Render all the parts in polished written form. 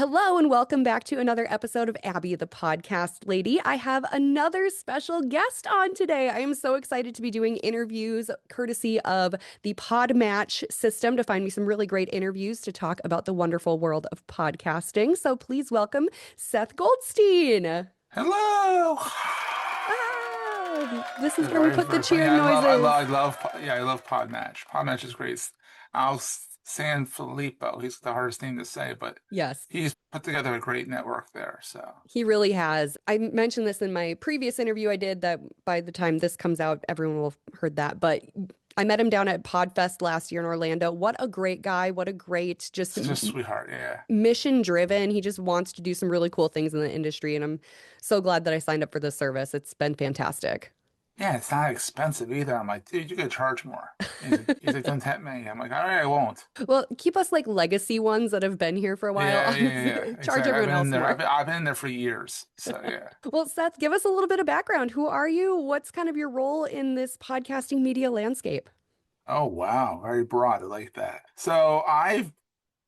Hello and welcome back to another episode of Abby, the podcast lady. I have another special guest on today. I am so excited to be doing interviews courtesy of the Pod Match system to find me some really great interviews to talk about the wonderful world of podcasting. So please welcome Seth Goldstein. Hello. This is where we Very, put the very funny. cheering noises. I love Podmatch. Podmatch is great. Al San Filippo. He's the hardest name to say, but Yes. he's put together a great network there. So He really has. I mentioned this in my previous interview I did that by the time this comes out, everyone will have heard that. But I met him down at Podfest last year in Orlando. What a great guy. What a great, just such a sweetheart. Yeah. mission driven. He just wants to do some really cool things in the industry. And I'm so glad that I signed up for this service. It's been fantastic. Yeah, it's not expensive either. I'm like, dude, you could charge more. He's like, don't tempt me. I'm like, all right, I won't. Well, keep us like legacy ones that have been here for a while. Yeah. Charge Exactly. I've everyone been in else there. more. I've been in there for years. So yeah. Well, Seth, give us a little bit of background. Who are you? What's kind of your role in this podcasting media landscape? Oh wow, very broad. I like that. So I've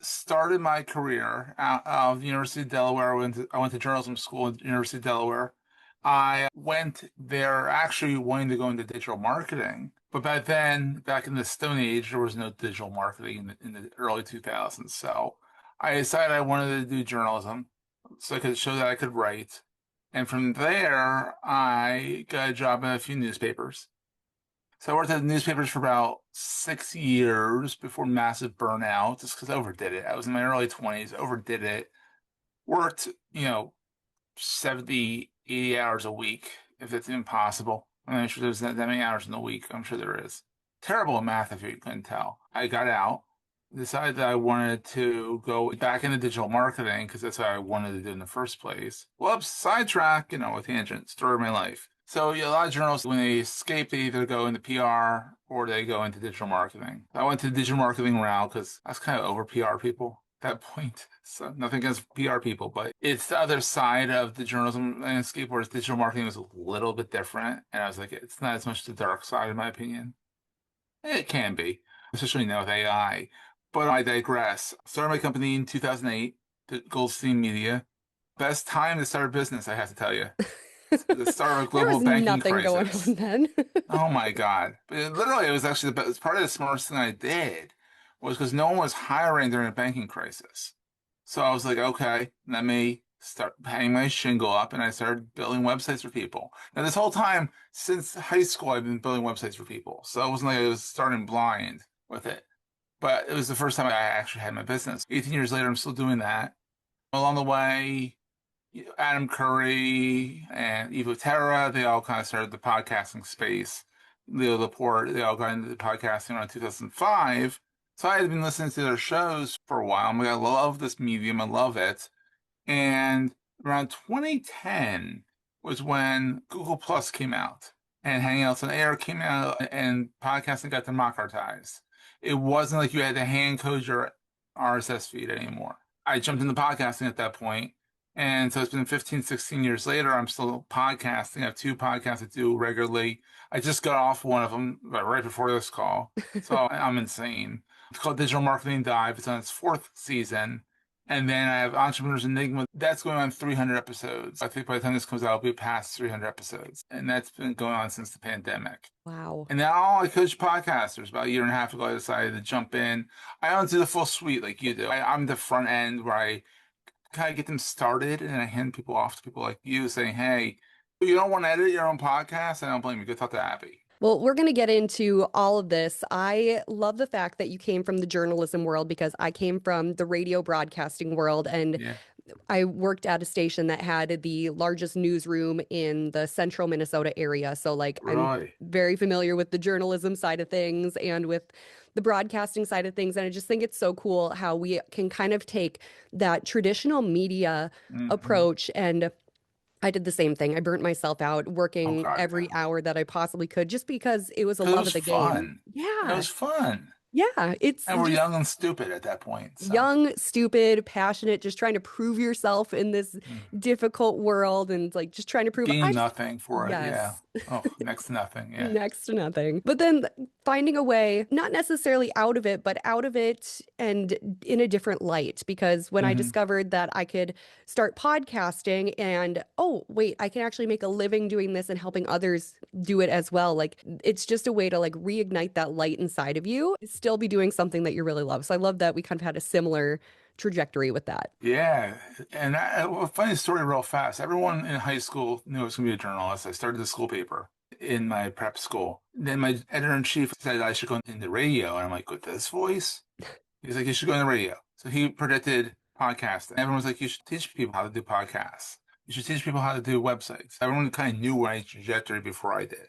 started my career out of the University of Delaware. I went to journalism school at the University of Delaware. I went there actually wanting to go into digital marketing, but back then, back in the Stone Age, there was no digital marketing in the early 2000s. So I decided I wanted to do journalism so I could show that I could write. And from there, I got a job in a few newspapers. So I worked at the newspapers for about 6 years before massive burnout, just because I overdid it. I was in my early 20s, overdid it. Worked, 70, 80 hours a week, if that's even possible. I'm not sure there's that many hours in a week. I'm sure there is. Terrible at math, if you couldn't tell. I got out, decided that I wanted to go back into digital marketing because that's what I wanted to do in the first place. Whoops, sidetrack, a tangent, story of my life. So yeah, a lot of journalists, when they escape, they either go into PR or they go into digital marketing. I went to the digital marketing route because I was kind of over PR people at that point. So nothing against PR people, but it's the other side of the journalism landscape, whereas digital marketing was a little bit different. And I was like, it's not as much the dark side, in my opinion. It can be, especially now with AI. But I digress. Started my company in 2008, the Goldstein Media. Best time to start a business, I have to tell you. The start of a There global was banking nothing going crisis. on then. Oh my God. But literally, it was actually the best part of the smartest thing I did was because no one was hiring during a banking crisis. So I was like, okay, let me start hanging my shingle up, and I started building websites for people. Now, this whole time, since high school, I've been building websites for people. So it wasn't like I was starting blind with it. But it was the first time I actually had my business. 18 years later, I'm still doing that. Along the way, Adam Curry and Evo Terra, they all kind of started the podcasting space. Leo Laporte, they all got into the podcasting around 2005. So I had been listening to their shows for a while. I'm like, I love this medium. I love it. And around 2010 was when Google Plus came out and Hangouts on Air came out and podcasting got democratized. It wasn't like you had to hand code your RSS feed anymore. I jumped into podcasting at that point, and so it's been 15, 16 years later. I'm still podcasting. I have two podcasts I do regularly. I just got off one of them right before this call. So I'm insane. It's called Digital Marketing Dive. It's on its fourth season. And then I have Entrepreneurs Enigma. That's going on 300 episodes. I think by the time this comes out, it'll be past 300 episodes. And that's been going on since the pandemic. Wow. And now I coach podcasters. About a year and a half ago, I decided to jump in. I don't do the full suite like you do. I'm the front end where I kind of get them started, and I hand people off to people like you saying, hey, you don't want to edit your own podcast? I don't blame you. Go talk to Abbey. Well, we're going to get into all of this. I love the fact that you came from the journalism world because I came from the radio broadcasting world and Yeah. I worked at a station that had the largest newsroom in the central Minnesota area. So, like, I'm Really? very familiar with the journalism side of things and with the broadcasting side of things. And I just think it's so cool how we can kind of take that traditional media Hmm. approach and I did the same thing. I burnt myself out Oh, working God. every hour that I possibly could just because it was a Because it love was of the game. fun. It Yeah. was fun. Yeah, it's And we're just young and stupid at that point. So, young, stupid, passionate, just trying to prove yourself in this mm. difficult world and like just trying to prove Gain nothing for it. Yeah. yes. Oh, next to nothing. Yeah. Next to nothing. But then finding a way, not necessarily out of it, but out of it and in a different light. Because when I Hmm. discovered that I could start podcasting and, oh, wait, I can actually make a living doing this and helping others do it as well. Like it's just a way to like reignite that light inside of you, still be doing something that you really love. So I love that we kind of had a similar trajectory with that. Yeah. And a funny story real fast. Everyone in high school knew I was going to be a journalist. I started the school paper in my prep school. Then my editor-in-chief said I should go into radio. And I'm like, with this voice? He's like, you should go into radio. So he predicted podcasting. Everyone was like, you should teach people how to do podcasts. You should teach people how to do websites. Everyone kind of knew my trajectory before I did.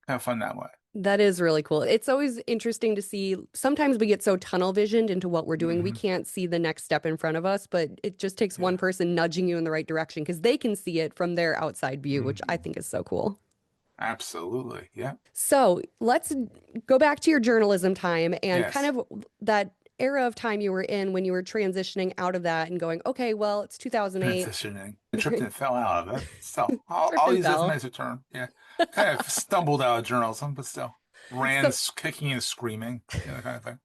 Kind of fun that way. That is really cool. It's always interesting to see. Sometimes we get so tunnel visioned into what we're doing, we Hmm. can't see the next step in front of us, but it just takes one Yeah. person nudging you in the right direction because they can see it from their outside view, which I Hmm. think is so cool. Absolutely. Yeah. So let's go back to your journalism time and kind Yes. of that era of time you were in when you were transitioning out of that and going, okay, well, it's 2008. Transitioning. I tripped and fell out of it. Still, Tripped I'll and use that as a fell. nicer term. Yeah. Kind of stumbled out of journalism, but still ran So kicking and screaming, that kind of thing.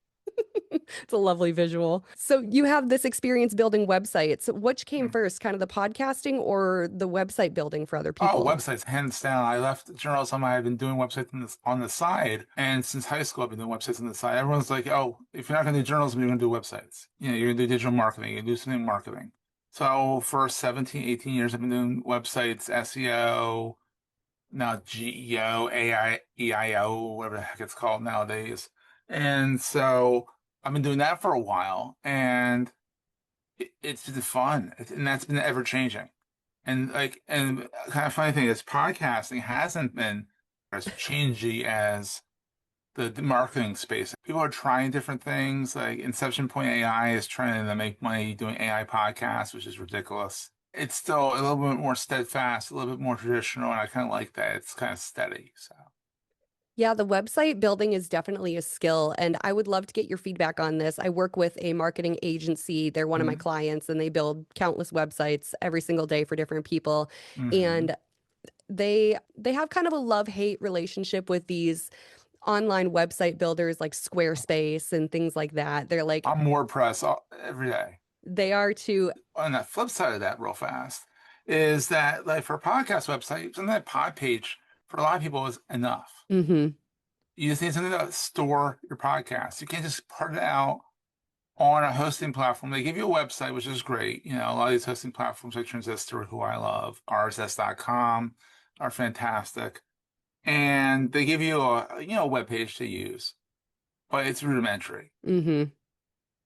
it's a lovely visual. So you have this experience building websites. Which came Mm. first, kind of the podcasting or the website building for other Oh, people? websites, hands down. I left journalism. I've been doing websites on the side. And since high school, I've been doing websites on the side. Everyone's like, oh, if you're not going to do journalism, you're going to do websites. You're going to do digital marketing. You're going to do something in marketing. So for 17, 18 years, I've been doing websites, SEO, now GEO, AI, EIO, whatever the heck it's called nowadays. And so I've been doing that for a while, and it's been fun, and that's been ever changing. And kind of funny thing is, podcasting hasn't been as changey as the marketing space. People are trying different things. Like Inception Point AI is trying to make money doing AI podcasts, which is ridiculous. It's still a little bit more steadfast, a little bit more traditional, and I kind of like that. It's kind of steady. So, Yeah, the website building is definitely a skill, and I would love to get your feedback on this. I work with a marketing agency. They're one of my mm-hmm. clients, and they build countless websites every single day for different people. Mm-hmm. And they have kind of a love-hate relationship with these online website builders like Squarespace and things like that. They're like I'm WordPress every day. they are to On the flip side of that, real fast, is that like for a podcast website, something like Pod Page for a lot of people is enough. hmm You just need something to store your podcast. You can't just put it out on a hosting platform. They give you a website, which is great. A lot of these hosting platforms like Transistor, who I love, RSS.com are fantastic. And they give you a web page to use, but it's rudimentary. hmm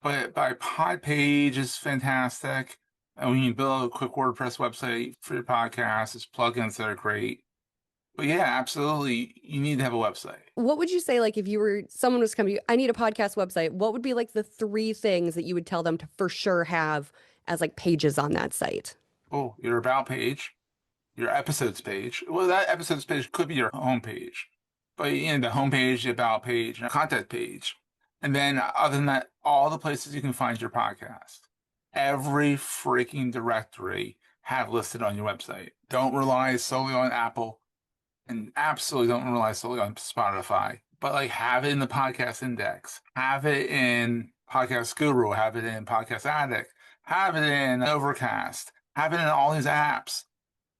But by Pod Page is fantastic. And when you build a quick WordPress website for your podcast, it's plugins that are great. But yeah, absolutely, you need to have a website. What would you say, like, if you were someone was coming to you, I need a podcast website, what would be like the three things that you would tell them to for sure have as like pages on that site? Oh, your about page, your episodes page. Well, that episodes page could be your home page, but the home page, the about page, and a contact page. And then other than that, all the places you can find your podcast. Every freaking directory have listed on your website. Don't rely solely on Apple and absolutely don't rely solely on Spotify, but like have it in the podcast index, have it in Podcast Guru, have it in Podcast Addict, have it in Overcast, have it in all these apps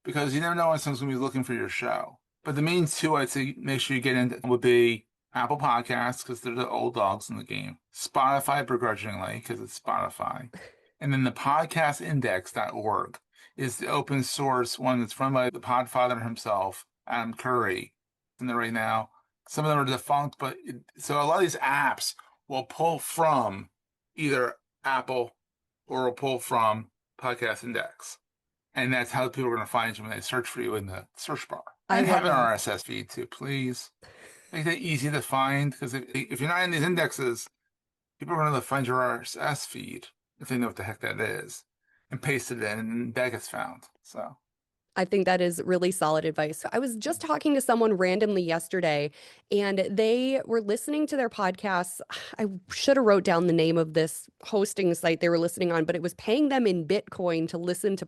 because you never know when someone's going to be looking for your show. But the main two I'd say make sure you get into would be Apple Podcasts because they're the old dogs in the game, Spotify begrudgingly because it's Spotify, and then the podcastindex.org is the open source one that's run by the Podfather himself, Adam Curry. In there right now. Some of them are defunct, but so a lot of these apps will pull from either Apple or will pull from Podcast Index. And that's how people are going to find you when they search for you in the search bar. I And have love an that. RSS feed too, please. Make that easy to find because if you're not in these indexes, people are going to find your RSS feed if they know what the heck that is and paste it in and that gets found. So I think that is really solid advice. I was just talking to someone randomly yesterday and they were listening to their podcasts. I should have wrote down the name of this hosting site they were listening on, but it was paying them in Bitcoin to listen to Oh,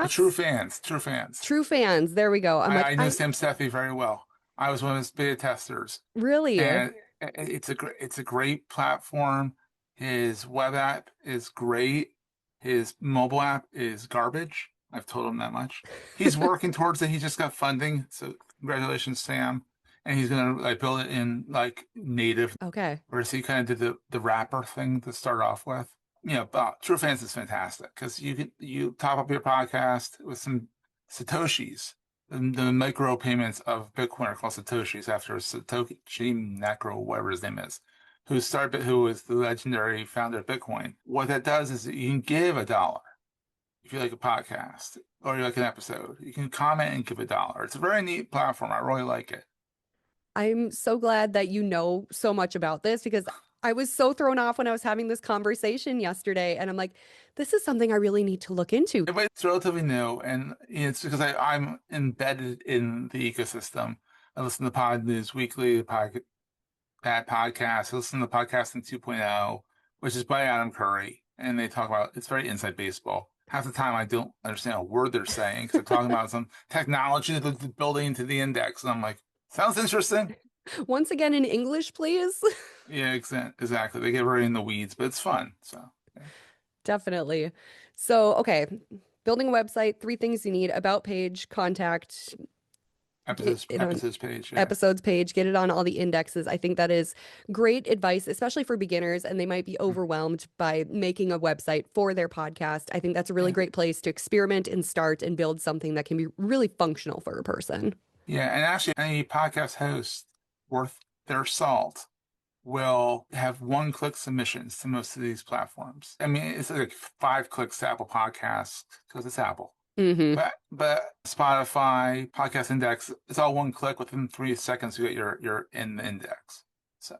true podcasts. fans, true fans. True fans. There we go. I'm like, I know Sam Sethi very well. I was one of his beta testers, really? and it's a great platform. His web app is great. His mobile app is garbage. I've told him that much. He's working towards it. He just got funding, so congratulations, Sam. And he's gonna like build it in like native, Okay. whereas he kind of did the wrapper thing to start off with. You know, True Fans is fantastic because you top up your podcast with some Satoshis. The micro payments of Bitcoin are called Satoshis after Satoshi Nakamoto, whatever his name is, who is the legendary founder of Bitcoin. What that does is you can give $1 if you like a podcast or you like an episode. You can comment and give $1. It's a very neat platform. I really like it. I'm so glad that you know so much about this because I was so thrown off when I was having this conversation yesterday. And I'm like, this is something I really need to look into. But it's relatively new, and it's because I'm embedded in the ecosystem. I listen to Pod News Weekly, that podcast. I listen to Podcasting 2.0, which is by Adam Curry, and they talk about it's very inside baseball. Half the time, I don't understand a word they're saying because they're talking about some technology that's building into the index, and I'm like, sounds interesting. Once again, in English, please. Yeah, exactly. They get very in the weeds, but it's fun. So, yeah. Definitely. So, okay, building a website, three things you need: about page, contact, get it on Episodes page, yeah. episodes page, get it on all the indexes. I think that is great advice, especially for beginners, and they might be overwhelmed by making a website for their podcast. I think that's a really Yeah. great place to experiment and start and build something that can be really functional for a person. Yeah, and actually, any podcast host worth their salt will have one-click submissions to most of these platforms. I mean, it's like 5 clicks to Apple Podcasts because it's Apple. Hmm. But Spotify, Podcast Index, it's all one click within 3 seconds you get you're in the index. So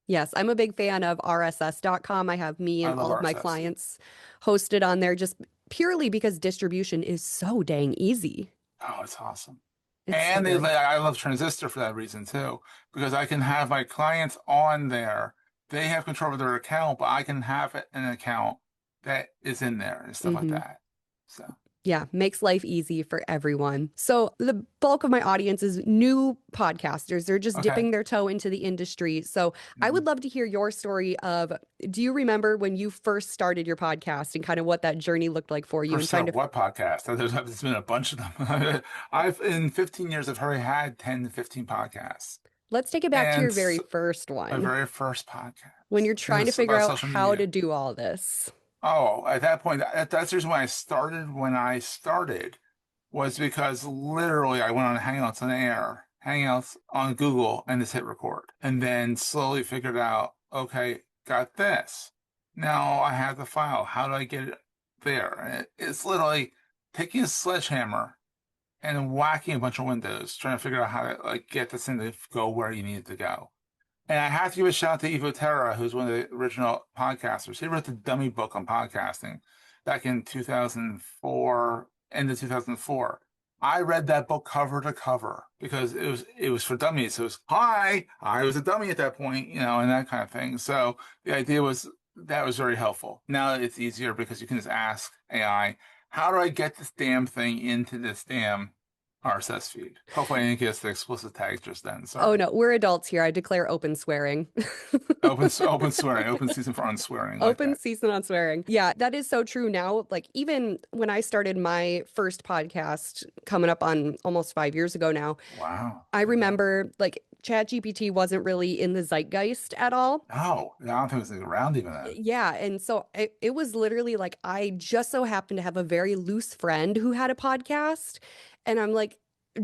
Yes, I'm a big fan of RSS.com. I have me I and love all of my RSS. clients hosted on there just purely because distribution is so dang easy. Oh, it's awesome. It's so And good. I love Transistor for that reason too, because I can have my clients on there. They have control of their account, but I can have an account that is in there and stuff like Hmm. that. So, Yeah, makes life easy for everyone. So the bulk of my audience is new podcasters. They're just okay. dipping their toe into the industry. So I would Mhm. love to hear your story of, do you remember when you first started your podcast and kind of what that journey looked like for you and First trying start to, what podcast? There's been a bunch of them. In 15 years, I've already had 10 to 15 podcasts. let's take it back to And your very first my one very first when podcast, you're and trying to it's figure about out social how to media. do all this. Oh, at that point, that's the reason why I started when I started was because literally I went on Hangouts on air, Hangouts on Google, and just hit record. And then slowly figured out, okay, got this. Now I have the file. How do I get it there? And it's literally taking a sledgehammer and whacking a bunch of windows, trying to figure out how to like get this thing to go where you need it to go. And I have to give a shout out to Evo Terra, who's one of the original podcasters. He wrote the dummy book on podcasting back in 2004, end of 2004. I read that book cover to cover because it was for dummies. So it was, hi, I was a dummy at that point, and that kind of thing. So the idea was that was very helpful. Now it's easier because you can just ask AI, how do I get this damn thing into this damn RSS feed? Hopefully I didn't get the explicit tag just then. Oh Sorry. no, we're adults here. I declare open swearing. Open swearing, open season for unswearing like Open that. season on swearing. Yeah, that is so true now. Like, even when I started my first podcast coming up on almost 5 years ago now, Wow. I There you go. remember like ChatGPT wasn't really in the zeitgeist at all. No, I don't think it was around even then. Yeah. And so it was literally like, I just so happened to have a very loose friend who had a podcast. And I'm like,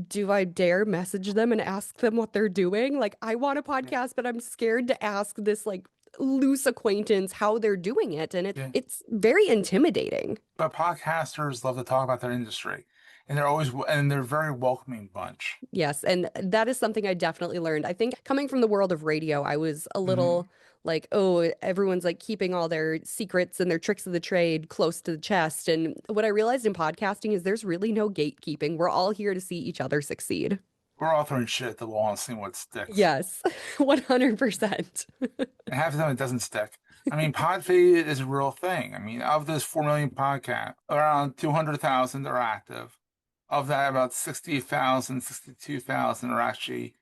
do I dare message them and ask them what they're doing? Like, I want a Yeah. podcast, but I'm scared to ask this like loose acquaintance how they're doing it. And Yeah. it's very intimidating. But podcasters love to talk about their industry, and they're a very welcoming bunch. Yes, and that is something I definitely learned. I think coming from the world of radio, I was a Hmm. little like, oh, everyone's like keeping all their secrets and their tricks of the trade close to the chest. And what I realized in podcasting is there's really no gatekeeping. We're all here to see each other succeed. We're all throwing shit at the wall and seeing what sticks. Yes, 100%. And half the time it doesn't stick. I mean, Podfade is a real thing. I mean, of those 4 million podcasts, around 200,000 are active. Of that, about 60,000, 62,000 are actually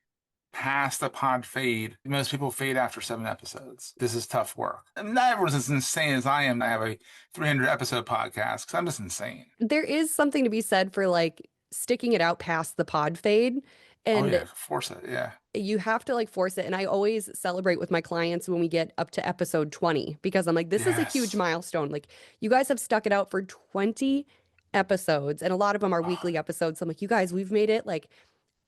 past the pod fade. Most people fade after 7 episodes. This is tough work. And not everyone's as insane as I am. I have a 300 episode podcast because I'm just insane. There is something to be said for like sticking it out past the pod fade. Oh, And yeah, force it. Yeah. you have to like force it. And I always celebrate with my clients when we get up to episode 20 because I'm like, this is a huge Yes. milestone. Like, you guys have stuck it out for 20 episodes, and a lot of them are Oh, weekly episodes. So I'm like, you guys, we've made it like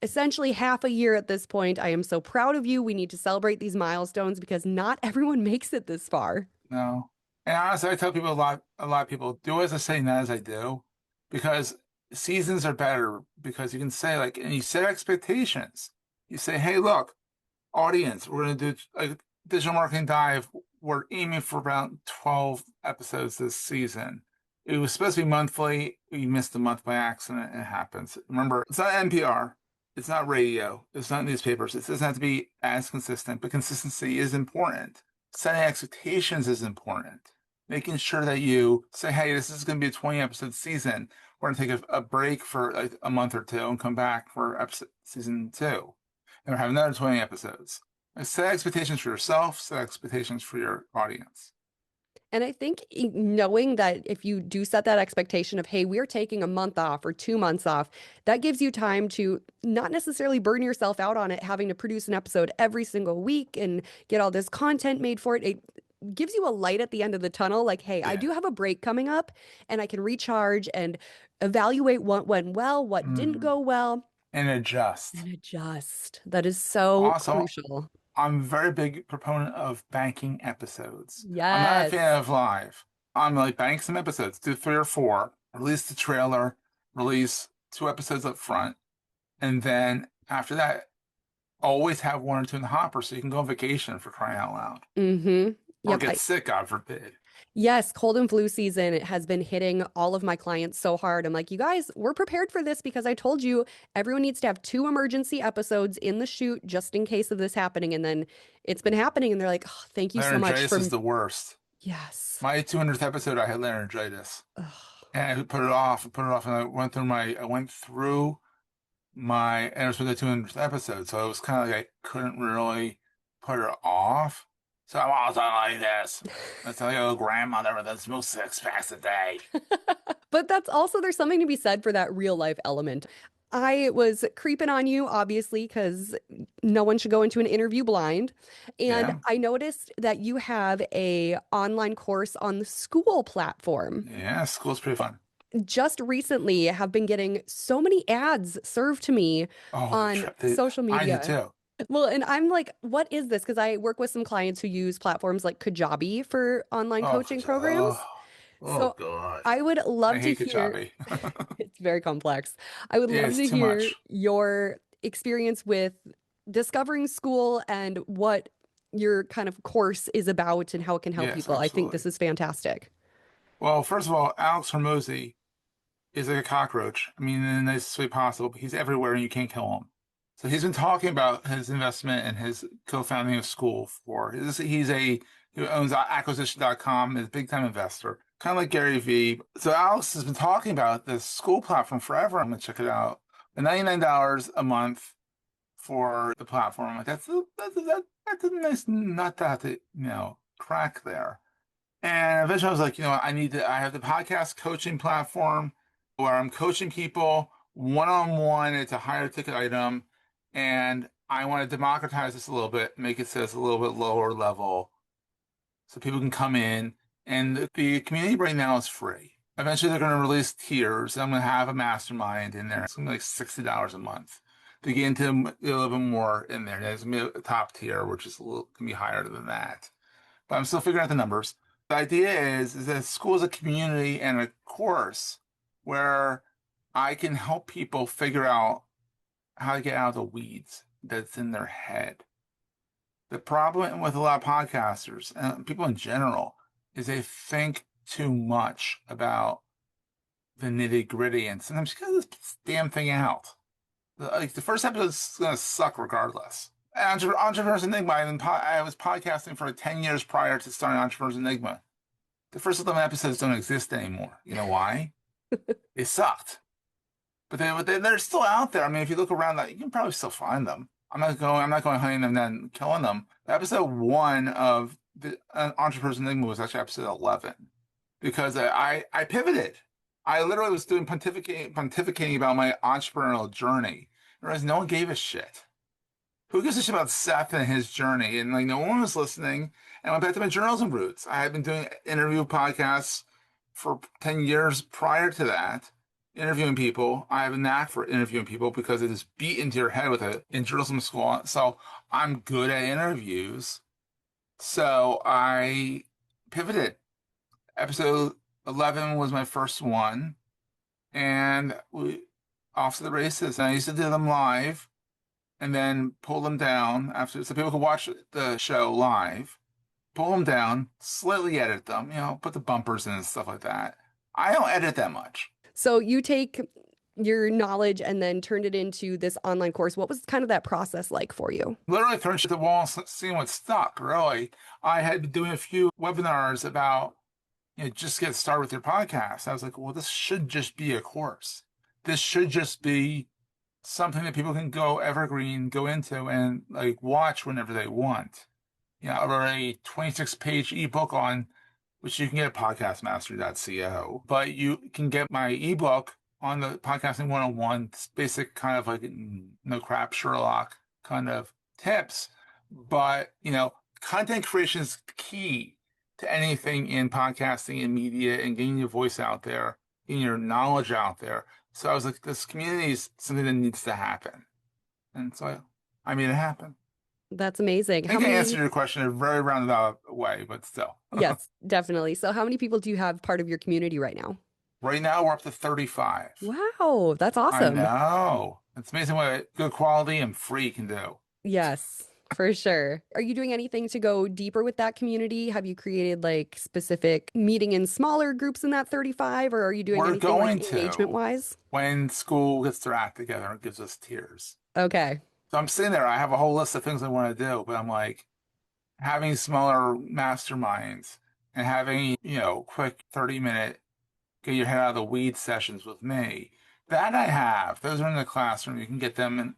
essentially half a year at this point. I am so proud of you. We need to celebrate these milestones because not everyone makes it this far. no. And honestly, I tell people a lot of people do as I say, not as I do, because seasons are better because you can say like, and you set expectations. You say, hey, look, audience, we're going to do a digital marketing dive. We're aiming for about 12 episodes this season. It was supposed to be monthly. We missed a month by accident. It happens. Remember, it's not NPR. It's not radio. It's not newspapers. It doesn't have to be as consistent, but consistency is important. Setting expectations is important. Making sure that you say, hey, this is going to be a 20 episode season. We're going to take a break for like a month or two and come back for episode, season 2 and have another 20 episodes. Set expectations for yourself, set expectations for your audience. And I think knowing that if you do set that expectation of, hey, we're taking a month off or 2 months off, that gives you time to not necessarily burn yourself out on it, having to produce an episode every single week and get all this content made for it. It gives you a light at the end of the tunnel. Like, hey, I Yeah. do have a break coming up and I can recharge and evaluate what went well, what didn't Mm. go well, And adjust. and adjust. That is so Also, crucial. I'm a very big proponent of banking episodes. I'm not a fan Yes. of live. I'm like bank some episodes, do 3 or 4, release the trailer, release 2 episodes up front, and then after that, always have 1 or 2 in the hopper so you can go on vacation for crying out loud. Mm-hmm. Or Yep. get sick, God forbid. Yes, cold and flu season it has been hitting all of my clients so hard. I'm like, you guys, we're prepared for this because I told you everyone needs to have 2 emergency episodes in the shoot just in case of this happening. And then it's been happening, and they're like, oh, thank you so much Laryngitis for is the worst. yes. My 200th episode, I had laryngitis. Ugh. And I put it off, and I went through my, and it was for the 200th episode, so it was kind of like I couldn't really put it off. So I'm all done like this. That's like a little grandmother with a smooth 6 packs a day. But that's also there's something to be said for that real life element. I was creeping on you, obviously, because no one should go into an interview blind. And Yeah, I noticed that you have a online course on the school platform. yeah, school's pretty fun. Just recently have been getting so many ads served to me Oh, on social I do media. too. Well, and I'm like, what is this? Because I work with some clients who use platforms like Kajabi for online Oh, coaching programs. oh So God. I would I love to hate hear, Kajabi. it's very complex. I would Yeah, love it's to too hear much. your experience with discovering school and what your kind of course is about and how it can help Yes, people. I think this absolutely. is fantastic. Well, first of all, Alex Hormozy is like a cockroach. I mean, in the nicest way possible, but he's everywhere and you can't kill him. So he's been talking about his investment and his co-founding of school for he owns acquisition.com, is a big time investor, kind of like Gary Vee. So Alex has been talking about this school platform forever. I'm gonna check it out. The $99 a month for the platform. I'm like, that's a nice nut to have to, crack there. And eventually I was like, I have the podcast coaching platform where I'm coaching people one-on-one. It's a higher ticket item. And I want to democratize this a little bit, make it so it's a little bit lower level so people can come in. And the community right now is free. Eventually they're going to release tiers. I'm going to have a mastermind in there. It's going to be like $60 a month to get into a little bit more in there. There's going to be a top tier, which is going to be higher than that. But I'm still figuring out the numbers. The idea is that school is a community and a course where I can help people figure out how to get out of the weeds that's in their head. The problem with a lot of podcasters and people in general is they think too much about the nitty gritty, and sometimes you gotta get this damn thing out. Like the first episode is gonna suck regardless. Entrepreneurs Enigma, I was podcasting for like 10 years prior to starting Entrepreneurs Enigma. The first 11 episodes don't exist anymore. You know why? They sucked. They're still out there. I mean, if you look around, like, you can probably still find them. I'm not going hunting them then killing them. Episode one of the Entrepreneurs Enigma was actually episode 11 because I pivoted. I literally was doing pontificating about my entrepreneurial journey. Whereas no one gave a shit. Who gives a shit about Seth and his journey? And like no one was listening. And I went back to my journalism roots. I had been doing interview podcasts for 10 years prior to that, interviewing people. I have a knack for interviewing people because it is beat into your head with it in journalism school. So I'm good at interviews. So I pivoted. Episode 11 was my first one, and we off to the races. And I used to do them live and then pull them down after so people could watch the show live, pull them down, slightly edit them, put the bumpers in and stuff like that. I don't edit that much. So you take your knowledge and then turned it into this online course. What was kind of that process like for you? Literally throwing shit at the wall and seeing what stuck, really. I had been doing a few webinars about, just get started with your podcast. I was like, well, this should just be a course. This should just be something that people can go evergreen, go into and like watch whenever they want. I wrote a 26-page ebook on which you can get at podcastmastery.co, but you can get my ebook on the podcasting 101, basic kind of like no crap Sherlock kind of tips. But, content creation is key to anything in podcasting and media and getting your voice out there, getting your knowledge out there. So I was like, this community is something that needs to happen. And so I made it happen. That's amazing. I think I answered your question in a very roundabout way, but still. Yes, definitely. So how many people do you have part of your community right now? Right now, we're up to 35. Wow, that's I awesome. know. It's amazing what good quality and free can do. Yes, for sure. Are you doing anything to go deeper with that community? Have you created like specific meeting in smaller groups in that 35, or are you doing We're anything going like to engagement wise? when school gets their act together and gives us tiers. Okay. So I'm sitting there, I have a whole list of things I want to do, but I'm like having smaller masterminds and having, quick 30-minute get your head out of the weeds sessions with me. That I have. Those are in the classroom. You can get them, and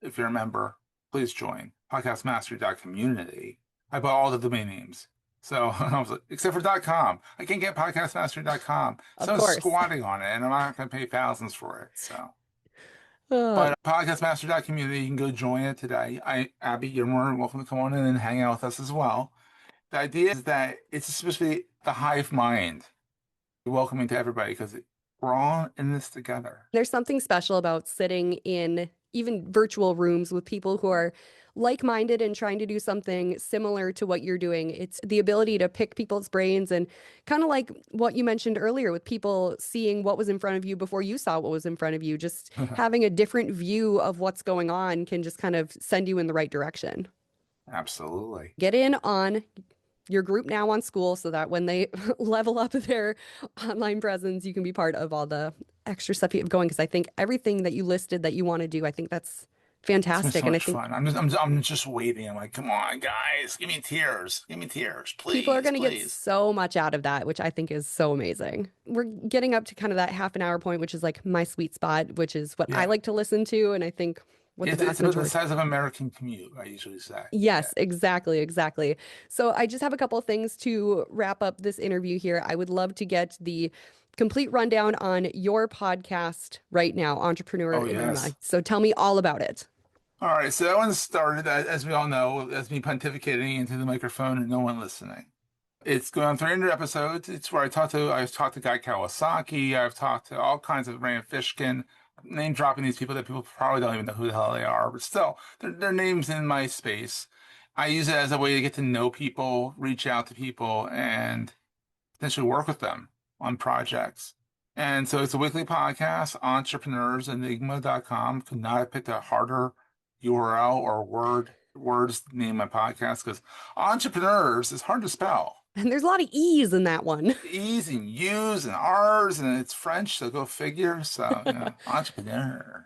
if you're a member, please join podcastmastery.community. I bought all the domain names. So I was like, except for .com. I can't get podcastmastery.com. Of So I'm course. squatting on it, and I'm not going to pay thousands for it. So, Uh, but podcastmastery.community, you can go join it today. Abbey, you're more than welcome to come on in and hang out with us as well. The idea is that it's supposed to be the hive mind, welcoming to everybody because we're all in this together. There's something special about sitting in even virtual rooms with people who are like-minded and trying to do something similar to what you're doing. It's the ability to pick people's brains and kind of like what you mentioned earlier with people seeing what was in front of you before you saw what was in front of you. Just having a different view of what's going on can just kind of send you in the right direction. Absolutely. Get in on your group now on school so that when they level up their online presence, you can be part of all the extra stuff you have going. Because I think everything that you listed that you want to do, I think that's fantastic. It's been so And I much think fun. I'm just waiting. I'm like, come on, guys, give me tears, please. people are going to get Please. so much out of that, which I think is so amazing. We're getting up to kind of that half an hour point, which is like my sweet spot, which is what I like to listen to. And I think what the It's vast about the majority. size of American commute, I usually say. Yes, exactly, exactly. So I just have a couple of things to wrap up this interview here. I would love to get the complete rundown on your podcast right now, Entrepreneur Oh, Enigma. yes. So tell me all about it. All right, so that one started, as we all know, as me pontificating into the microphone and no one listening. It's going on 300 episodes. It's where I've talked to Guy Kawasaki. I've talked to all kinds of Rand Fishkin, name dropping these people that people probably don't even know who the hell they are, but still, they're names in my space. I use it as a way to get to know people, reach out to people, and potentially work with them on projects. And so it's a weekly podcast, entrepreneurs, enigma.com. Could not have picked a harder URL or word words to name my podcast because entrepreneurs is hard to spell. And there's a lot of E's in that one. E's and U's and R's, and it's French, so go figure. So, entrepreneur.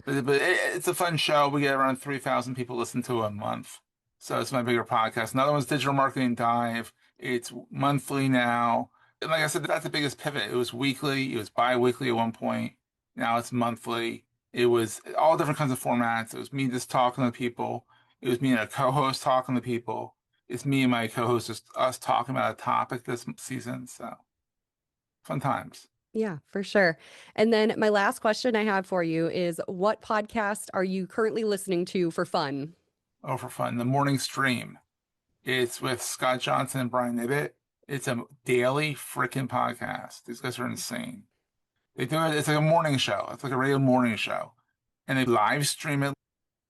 But it's a fun show. We get around 3,000 people listen to it a month. So it's my bigger podcast. Another one's Digital Marketing Dive. It's monthly now. And like I said, that's the biggest pivot. It was weekly, it was bi-weekly at one point. Now it's monthly. It was all different kinds of formats. It was me just talking to people. It was me and a co-host talking to people. It's me and my co-host, just us talking about a topic this season. So fun times. Yeah, for sure. And then my last question I have for you is what podcast are you currently listening to for fun? Oh, for fun. The Morning Stream. It's with Scott Johnson and Brian Ibbett. It's a daily freaking podcast. These guys are insane. They do it, it's like a morning show. It's like a radio morning show. And they live stream it,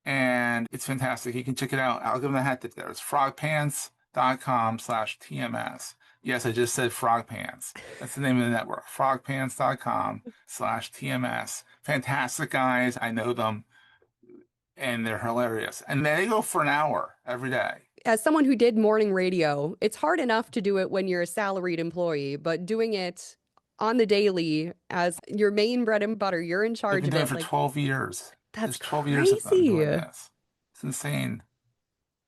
and it's fantastic. You can check it out. I'll give them a hat tip there. It's frogpants.com/TMS. Yes, I just said Frog Pants. That's the name of the network. Frogpants.com/TMS. Fantastic guys. I know them, and they're hilarious. And they go for an hour every day. As someone who did morning radio, it's hard enough to do it when you're a salaried employee, but doing it on the daily as your main bread and butter, you're in They've charge been of doing it it. for Like, 12 years. that's It's 12 years of them doing crazy. this. It's insane.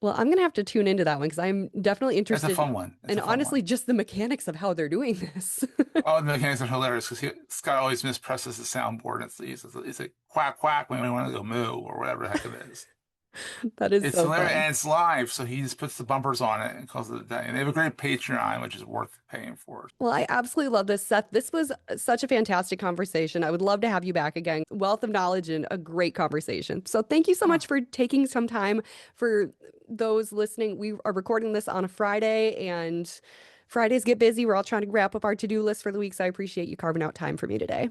Well, I'm gonna have to tune into that one because I'm definitely It's a interested. fun one. It's And a fun honestly, one. just the mechanics of how they're doing this. Oh, the mechanics are hilarious because Scott always mispresses the soundboard. It's like quack quack when we want to go moo or whatever the heck it is. That is It's so hilarious fun. and it's live, so he just puts the bumpers on it and calls it a day. And they have a great Patreon, which is worth paying for. Well, I absolutely love this, Seth. This was such a fantastic conversation. I would love to have you back again. Wealth of knowledge and a great conversation. So thank you so Oh, much for taking some time. For those listening, we are recording this on a Friday, and Fridays get busy. We're all trying to wrap up our to-do list for the week. So I appreciate you carving out time for me today.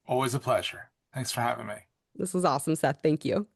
always a pleasure. Thanks for having me. This was awesome, Seth. Thank you.